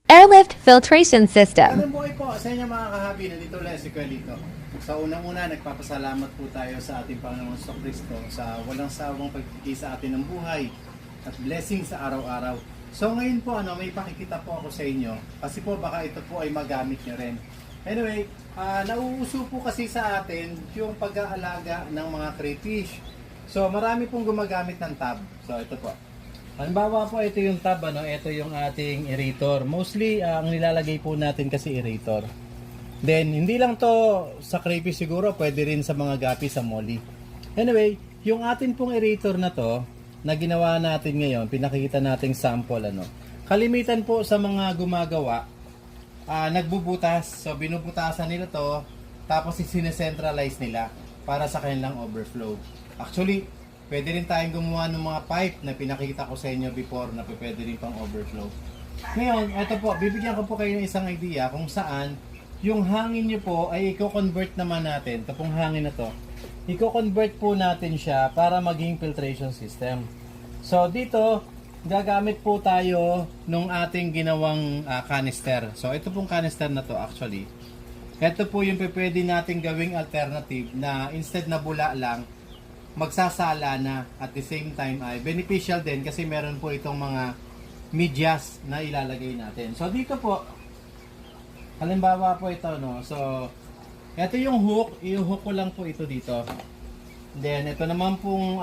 Airlift Filtration System. Magandang buhay po sa inyo mga kahabi. Nandito ulit si Kuelito. Sa unang-una, nagpapasalamat po tayo sa ating Panginoon sa Kristo sa walang sawang pagkikita sa atin ng buhay at blessing sa araw-araw. So ngayon po, may pakikita po ako sa inyo kasi po baka ito po ay magamit nyo rin. Anyway, nauuso po kasi sa atin yung pag-aalaga ng mga crayfish. So marami pong gumagamit ng tub. So ito po. Halimbawa po, ito yung tub, ito yung ating aerator. Mostly, ang nilalagay po natin kasi aerator. Then, hindi lang to sa crayfish siguro, pwede rin sa mga gapi sa molly. Anyway, yung atin pong aerator na to, na ginawa natin ngayon, pinakikita nating sample, kalimitan po sa mga gumagawa, nagbubutas. So, binubutasan nila to, tapos isinecentralize nila para sa kanilang overflow. Actually, pwede rin tayong gumawa ng mga pipe na pinakita ko sa inyo before na pwede rin pang overflow. Ngayon, ito po, bibigyan ko po kayo ng isang idea kung saan yung hangin nyo po ay i-convert naman natin. Ito pong hangin na to. I-convert po natin siya para maging filtration system. So, dito, gagamit po tayo nung ating ginawang canister. So, ito pong canister na to actually. Ito po yung pwede natin gawing alternative na instead na bula lang, magsasala na at the same time ay beneficial din kasi meron po itong mga medyas na ilalagay natin. So dito po, halimbawa po ito, so ito yung hook, i-hook ko lang po ito dito. Then ito naman pong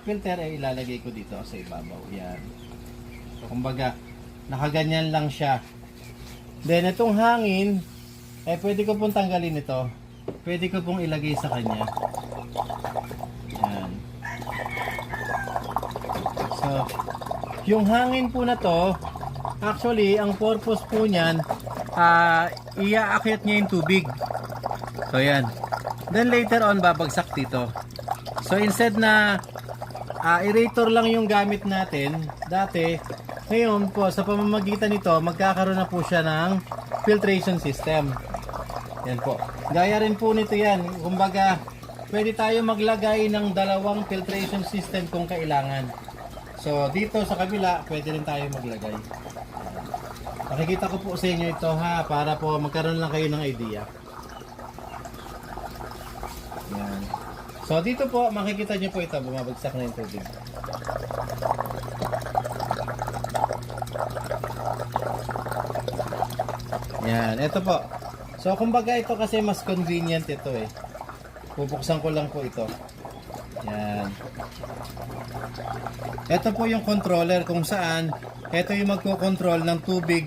filter ay ilalagay ko dito sa ibabaw. Yan. So kumbaga, nakaganyan lang siya. Then itong hangin, ay pwede ko pong tanggalin ito. Pwede ko pong ilagay sa kanya. Yan. So, yung hangin po na to, actually, ang purpose po niyan, iaakyat niya yung tubig. So, yan. Then later on, babagsak dito. So, instead na aerator lang yung gamit natin, dati, ngayon po, sa pamamagitan nito, magkakaroon na po siya ng filtration system. Yan po. Gaya rin po nito yan. Kumbaga, pwede tayo maglagay ng dalawang filtration system kung kailangan. So, dito sa kabila, pwede rin tayo maglagay. Nakikita ko po sa inyo ito para po magkaroon lang kayo ng idea. Yan. So, dito po, makikita nyo po ito, bumabagsak na yung tubig. Yan, ito po. So, kumbaga ito kasi mas convenient ito eh. Bubuksan ko lang po ito. Yan. Ito po yung controller kung saan ito yung magko-control ng tubig